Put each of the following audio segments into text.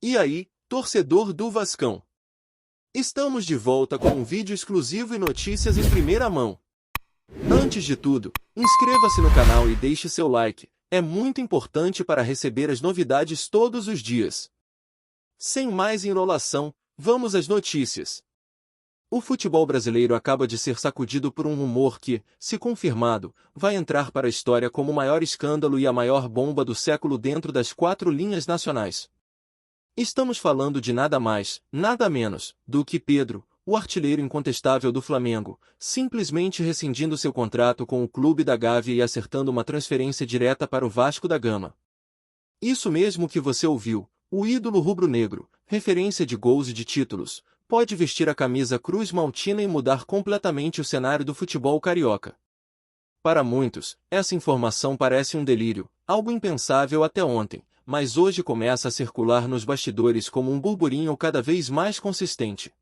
E aí, torcedor do Vascão? Estamos de volta com um vídeo exclusivo e notícias em primeira mão. Antes de tudo, inscreva-se no canal e deixe seu like, é muito importante para receber as novidades todos os dias. Sem mais enrolação, vamos às notícias. O futebol brasileiro acaba de ser sacudido por um rumor que, se confirmado, vai entrar para a história como o maior escândalo e a maior bomba do século dentro das quatro linhas nacionais. Estamos falando de nada mais, nada menos, do que Pedro, o artilheiro incontestável do Flamengo, simplesmente rescindindo seu contrato com o clube da Gávea e acertando uma transferência direta para o Vasco da Gama. Isso mesmo que você ouviu, o ídolo rubro-negro, referência de gols e de títulos, pode vestir a camisa Cruz Maltina e mudar completamente o cenário do futebol carioca. Para muitos, essa informação parece um delírio, algo impensável até ontem, mas hoje começa a circular nos bastidores como um burburinho cada vez mais consistente.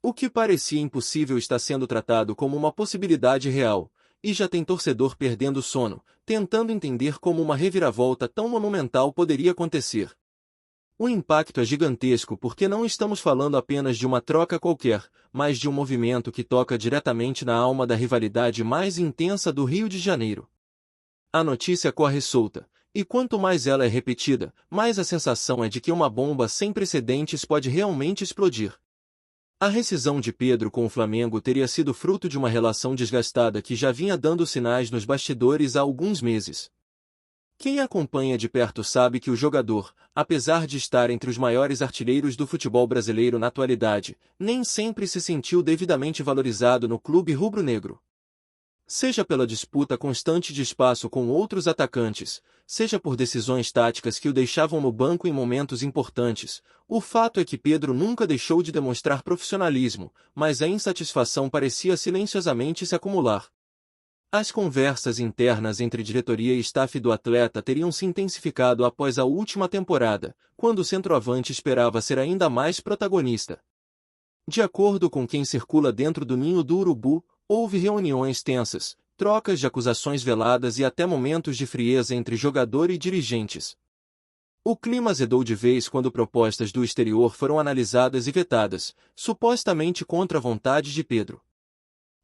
O que parecia impossível está sendo tratado como uma possibilidade real, e já tem torcedor perdendo o sono, tentando entender como uma reviravolta tão monumental poderia acontecer. O impacto é gigantesco porque não estamos falando apenas de uma troca qualquer, mas de um movimento que toca diretamente na alma da rivalidade mais intensa do Rio de Janeiro. A notícia corre solta, e quanto mais ela é repetida, mais a sensação é de que uma bomba sem precedentes pode realmente explodir. A rescisão de Pedro com o Flamengo teria sido fruto de uma relação desgastada que já vinha dando sinais nos bastidores há alguns meses. Quem acompanha de perto sabe que o jogador, apesar de estar entre os maiores artilheiros do futebol brasileiro na atualidade, nem sempre se sentiu devidamente valorizado no clube rubro-negro. Seja pela disputa constante de espaço com outros atacantes, seja por decisões táticas que o deixavam no banco em momentos importantes, o fato é que Pedro nunca deixou de demonstrar profissionalismo, mas a insatisfação parecia silenciosamente se acumular. As conversas internas entre diretoria e staff do atleta teriam se intensificado após a última temporada, quando o centroavante esperava ser ainda mais protagonista. De acordo com quem circula dentro do ninho do urubu, houve reuniões tensas, trocas de acusações veladas e até momentos de frieza entre jogador e dirigentes. O clima azedou de vez quando propostas do exterior foram analisadas e vetadas, supostamente contra a vontade de Pedro.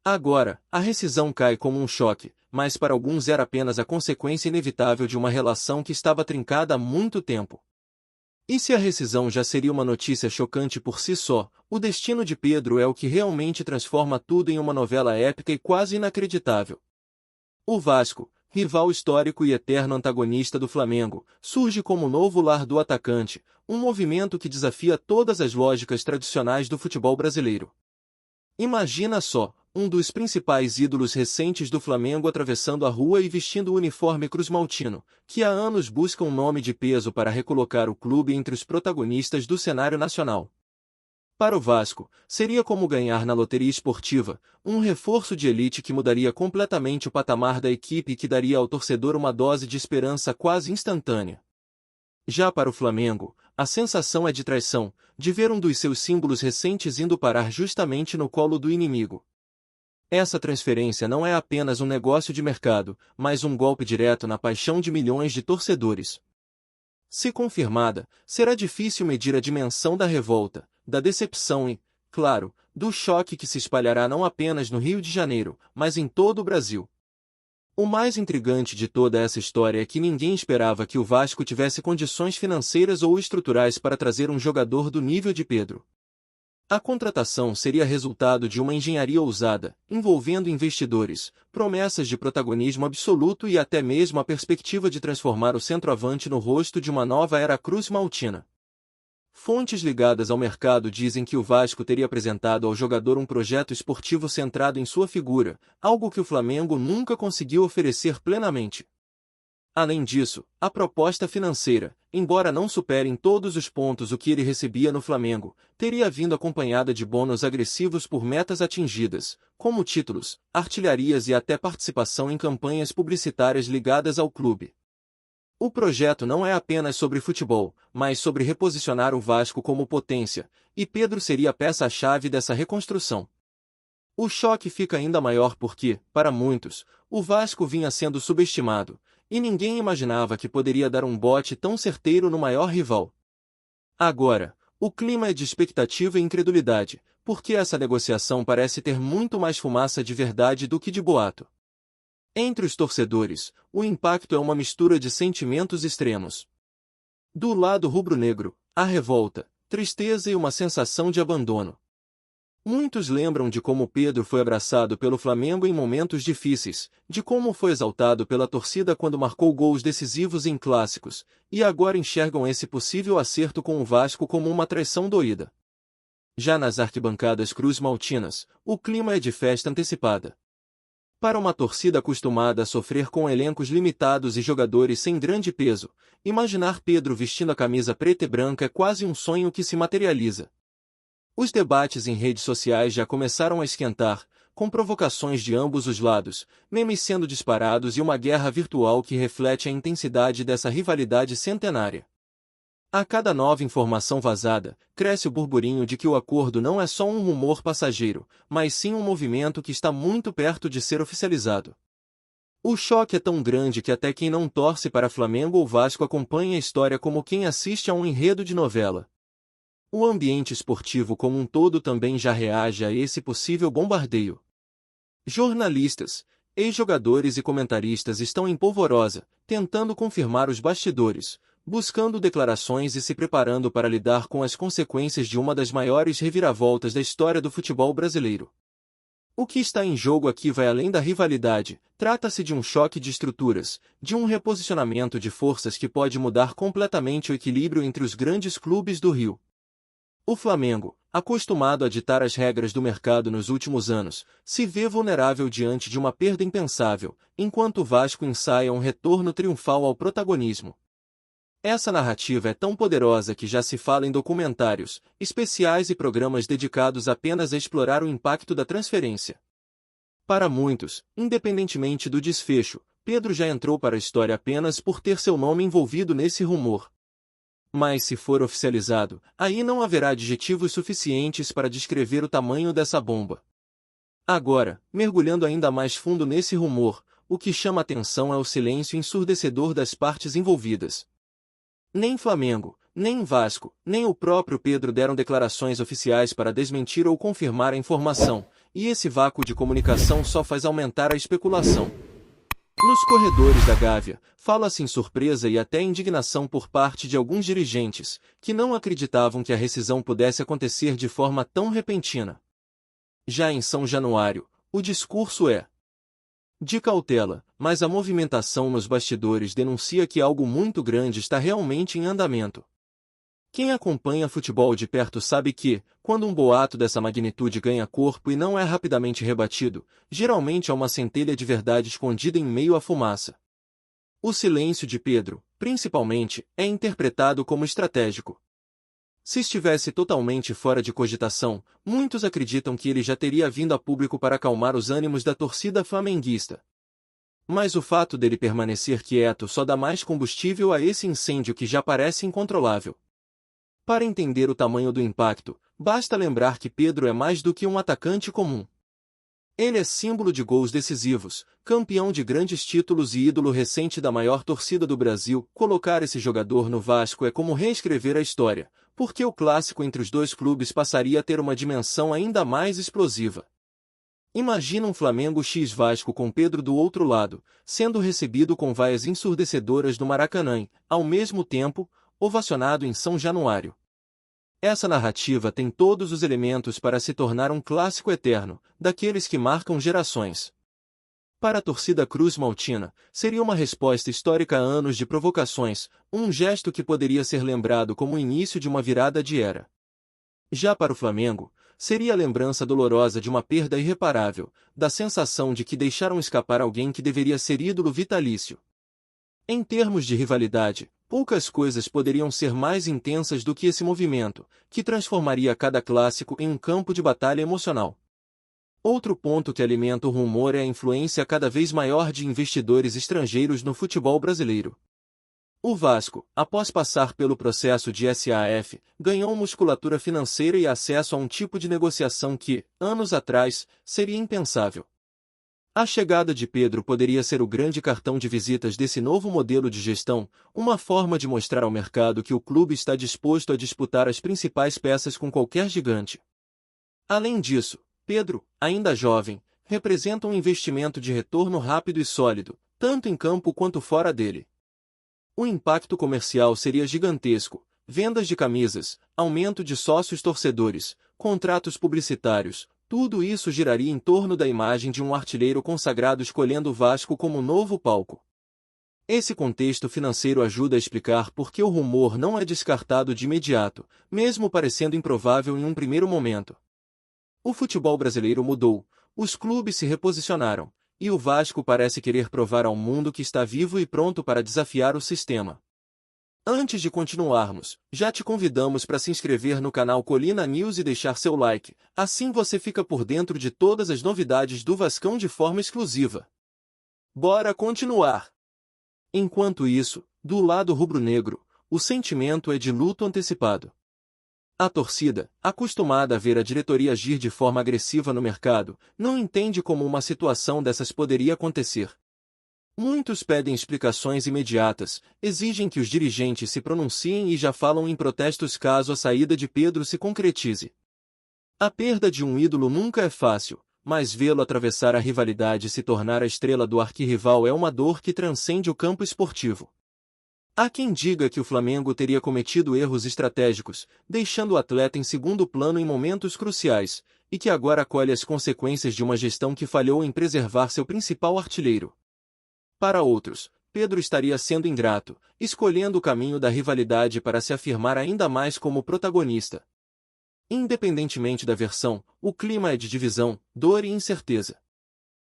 Agora, a rescisão cai como um choque, mas para alguns era apenas a consequência inevitável de uma relação que estava trincada há muito tempo. E se a rescisão já seria uma notícia chocante por si só, o destino de Pedro é o que realmente transforma tudo em uma novela épica e quase inacreditável. O Vasco, rival histórico e eterno antagonista do Flamengo, surge como novo lar do atacante, um movimento que desafia todas as lógicas tradicionais do futebol brasileiro. Imagina só, um dos principais ídolos recentes do Flamengo atravessando a rua e vestindo o uniforme cruz-maltino, que há anos busca um nome de peso para recolocar o clube entre os protagonistas do cenário nacional. Para o Vasco, seria como ganhar na loteria esportiva, um reforço de elite que mudaria completamente o patamar da equipe e que daria ao torcedor uma dose de esperança quase instantânea. Já para o Flamengo, a sensação é de traição, de ver um dos seus símbolos recentes indo parar justamente no colo do inimigo. Essa transferência não é apenas um negócio de mercado, mas um golpe direto na paixão de milhões de torcedores. Se confirmada, será difícil medir a dimensão da revolta, da decepção e, claro, do choque que se espalhará não apenas no Rio de Janeiro, mas em todo o Brasil. O mais intrigante de toda essa história é que ninguém esperava que o Vasco tivesse condições financeiras ou estruturais para trazer um jogador do nível de Pedro. A contratação seria resultado de uma engenharia ousada, envolvendo investidores, promessas de protagonismo absoluto e até mesmo a perspectiva de transformar o centroavante no rosto de uma nova era cruz-maltina. Fontes ligadas ao mercado dizem que o Vasco teria apresentado ao jogador um projeto esportivo centrado em sua figura, algo que o Flamengo nunca conseguiu oferecer plenamente. Além disso, a proposta financeira, embora não supere em todos os pontos o que ele recebia no Flamengo, teria vindo acompanhada de bônus agressivos por metas atingidas, como títulos, artilharias e até participação em campanhas publicitárias ligadas ao clube. O projeto não é apenas sobre futebol, mas sobre reposicionar o Vasco como potência, e Pedro seria a peça-chave dessa reconstrução. O choque fica ainda maior porque, para muitos, o Vasco vinha sendo subestimado, e ninguém imaginava que poderia dar um bote tão certeiro no maior rival. Agora, o clima é de expectativa e incredulidade, porque essa negociação parece ter muito mais fumaça de verdade do que de boato. Entre os torcedores, o impacto é uma mistura de sentimentos extremos. Do lado rubro-negro, há revolta, tristeza e uma sensação de abandono. Muitos lembram de como Pedro foi abraçado pelo Flamengo em momentos difíceis, de como foi exaltado pela torcida quando marcou gols decisivos em clássicos, e agora enxergam esse possível acerto com o Vasco como uma traição doída. Já nas arquibancadas cruz-maltinas, o clima é de festa antecipada. Para uma torcida acostumada a sofrer com elencos limitados e jogadores sem grande peso, imaginar Pedro vestindo a camisa preta e branca é quase um sonho que se materializa. Os debates em redes sociais já começaram a esquentar, com provocações de ambos os lados, memes sendo disparados e uma guerra virtual que reflete a intensidade dessa rivalidade centenária. A cada nova informação vazada, cresce o burburinho de que o acordo não é só um rumor passageiro, mas sim um movimento que está muito perto de ser oficializado. O choque é tão grande que até quem não torce para Flamengo ou Vasco acompanha a história como quem assiste a um enredo de novela. O ambiente esportivo como um todo também já reage a esse possível bombardeio. Jornalistas, ex-jogadores e comentaristas estão em polvorosa, tentando confirmar os bastidores, buscando declarações e se preparando para lidar com as consequências de uma das maiores reviravoltas da história do futebol brasileiro. O que está em jogo aqui vai além da rivalidade, trata-se de um choque de estruturas, de um reposicionamento de forças que pode mudar completamente o equilíbrio entre os grandes clubes do Rio. O Flamengo, acostumado a ditar as regras do mercado nos últimos anos, se vê vulnerável diante de uma perda impensável, enquanto o Vasco ensaia um retorno triunfal ao protagonismo. Essa narrativa é tão poderosa que já se fala em documentários, especiais e programas dedicados apenas a explorar o impacto da transferência. Para muitos, independentemente do desfecho, Pedro já entrou para a história apenas por ter seu nome envolvido nesse rumor. Mas se for oficializado, aí não haverá adjetivos suficientes para descrever o tamanho dessa bomba. Agora, mergulhando ainda mais fundo nesse rumor, o que chama atenção é o silêncio ensurdecedor das partes envolvidas. Nem Flamengo, nem Vasco, nem o próprio Pedro deram declarações oficiais para desmentir ou confirmar a informação, e esse vácuo de comunicação só faz aumentar a especulação. Nos corredores da Gávea, fala-se em surpresa e até indignação por parte de alguns dirigentes, que não acreditavam que a rescisão pudesse acontecer de forma tão repentina. Já em São Januário, o discurso é de cautela, mas a movimentação nos bastidores denuncia que algo muito grande está realmente em andamento. Quem acompanha futebol de perto sabe que, quando um boato dessa magnitude ganha corpo e não é rapidamente rebatido, geralmente há uma centelha de verdade escondida em meio à fumaça. O silêncio de Pedro, principalmente, é interpretado como estratégico. Se estivesse totalmente fora de cogitação, muitos acreditam que ele já teria vindo a público para acalmar os ânimos da torcida flamenguista. Mas o fato dele permanecer quieto só dá mais combustível a esse incêndio que já parece incontrolável. Para entender o tamanho do impacto, basta lembrar que Pedro é mais do que um atacante comum. Ele é símbolo de gols decisivos, campeão de grandes títulos e ídolo recente da maior torcida do Brasil. Colocar esse jogador no Vasco é como reescrever a história, porque o clássico entre os dois clubes passaria a ter uma dimensão ainda mais explosiva. Imagina um Flamengo x Vasco com Pedro do outro lado, sendo recebido com vaias ensurdecedoras no Maracanã, ao mesmo tempo, ovacionado em São Januário. Essa narrativa tem todos os elementos para se tornar um clássico eterno, daqueles que marcam gerações. Para a torcida cruz-maltina, seria uma resposta histórica a anos de provocações, um gesto que poderia ser lembrado como o início de uma virada de era. Já para o Flamengo, seria a lembrança dolorosa de uma perda irreparável, da sensação de que deixaram escapar alguém que deveria ser ídolo vitalício. Em termos de rivalidade, poucas coisas poderiam ser mais intensas do que esse movimento, que transformaria cada clássico em um campo de batalha emocional. Outro ponto que alimenta o rumor é a influência cada vez maior de investidores estrangeiros no futebol brasileiro. O Vasco, após passar pelo processo de SAF, ganhou musculatura financeira e acesso a um tipo de negociação que, anos atrás, seria impensável. A chegada de Pedro poderia ser o grande cartão de visitas desse novo modelo de gestão, uma forma de mostrar ao mercado que o clube está disposto a disputar as principais peças com qualquer gigante. Além disso, Pedro, ainda jovem, representa um investimento de retorno rápido e sólido, tanto em campo quanto fora dele. O impacto comercial seria gigantesco: vendas de camisas, aumento de sócios torcedores, contratos publicitários, tudo isso giraria em torno da imagem de um artilheiro consagrado escolhendo o Vasco como novo palco. Esse contexto financeiro ajuda a explicar por que o rumor não é descartado de imediato, mesmo parecendo improvável em um primeiro momento. O futebol brasileiro mudou, os clubes se reposicionaram, e o Vasco parece querer provar ao mundo que está vivo e pronto para desafiar o sistema. Antes de continuarmos, já te convidamos para se inscrever no canal Colina News e deixar seu like, assim você fica por dentro de todas as novidades do Vascão de forma exclusiva. Bora continuar! Enquanto isso, do lado rubro-negro, o sentimento é de luto antecipado. A torcida, acostumada a ver a diretoria agir de forma agressiva no mercado, não entende como uma situação dessas poderia acontecer. Muitos pedem explicações imediatas, exigem que os dirigentes se pronunciem e já falam em protestos caso a saída de Pedro se concretize. A perda de um ídolo nunca é fácil, mas vê-lo atravessar a rivalidade e se tornar a estrela do arquirrival é uma dor que transcende o campo esportivo. Há quem diga que o Flamengo teria cometido erros estratégicos, deixando o atleta em segundo plano em momentos cruciais, e que agora colhe as consequências de uma gestão que falhou em preservar seu principal artilheiro. Para outros, Pedro estaria sendo ingrato, escolhendo o caminho da rivalidade para se afirmar ainda mais como protagonista. Independentemente da versão, o clima é de divisão, dor e incerteza.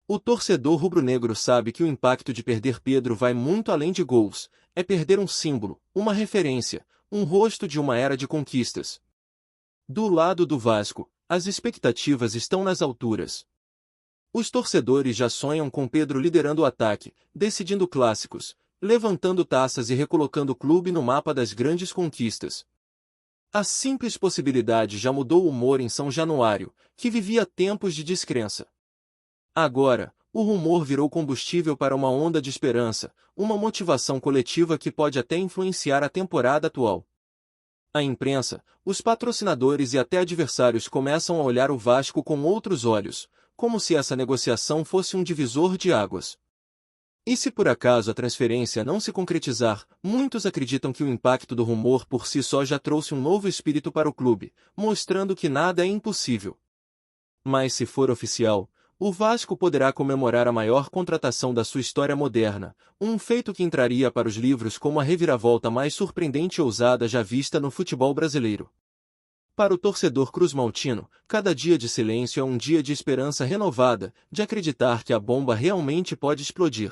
O torcedor rubro-negro sabe que o impacto de perder Pedro vai muito além de gols, é perder um símbolo, uma referência, um rosto de uma era de conquistas. Do lado do Vasco, as expectativas estão nas alturas. Os torcedores já sonham com Pedro liderando o ataque, decidindo clássicos, levantando taças e recolocando o clube no mapa das grandes conquistas. A simples possibilidade já mudou o humor em São Januário, que vivia tempos de descrença. Agora, o rumor virou combustível para uma onda de esperança, uma motivação coletiva que pode até influenciar a temporada atual. A imprensa, os patrocinadores e até adversários começam a olhar o Vasco com outros olhos, como se essa negociação fosse um divisor de águas. E se por acaso a transferência não se concretizar, muitos acreditam que o impacto do rumor por si só já trouxe um novo espírito para o clube, mostrando que nada é impossível. Mas se for oficial, o Vasco poderá comemorar a maior contratação da sua história moderna, um feito que entraria para os livros como a reviravolta mais surpreendente e ousada já vista no futebol brasileiro. Para o torcedor cruzmaltino, cada dia de silêncio é um dia de esperança renovada, de acreditar que a bomba realmente pode explodir.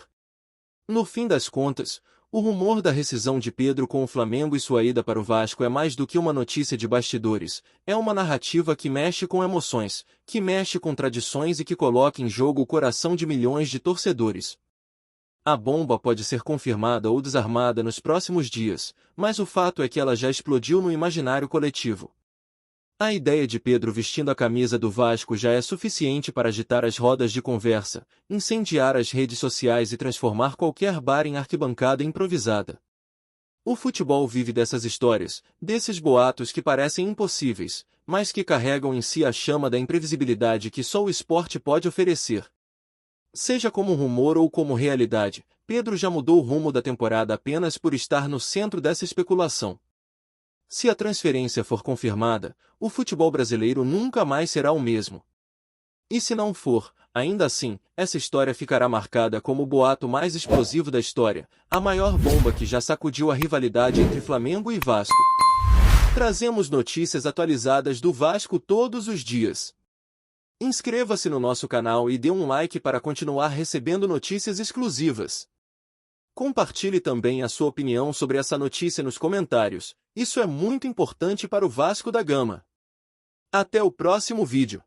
No fim das contas, o rumor da rescisão de Pedro com o Flamengo e sua ida para o Vasco é mais do que uma notícia de bastidores, é uma narrativa que mexe com emoções, que mexe com tradições e que coloca em jogo o coração de milhões de torcedores. A bomba pode ser confirmada ou desarmada nos próximos dias, mas o fato é que ela já explodiu no imaginário coletivo. A ideia de Pedro vestindo a camisa do Vasco já é suficiente para agitar as rodas de conversa, incendiar as redes sociais e transformar qualquer bar em arquibancada improvisada. O futebol vive dessas histórias, desses boatos que parecem impossíveis, mas que carregam em si a chama da imprevisibilidade que só o esporte pode oferecer. Seja como rumor ou como realidade, Pedro já mudou o rumo da temporada apenas por estar no centro dessa especulação. Se a transferência for confirmada, o futebol brasileiro nunca mais será o mesmo. E se não for, ainda assim, essa história ficará marcada como o boato mais explosivo da história, a maior bomba que já sacudiu a rivalidade entre Flamengo e Vasco. Trazemos notícias atualizadas do Vasco todos os dias. Inscreva-se no nosso canal e dê um like para continuar recebendo notícias exclusivas. Compartilhe também a sua opinião sobre essa notícia nos comentários, isso é muito importante para o Vasco da Gama. Até o próximo vídeo.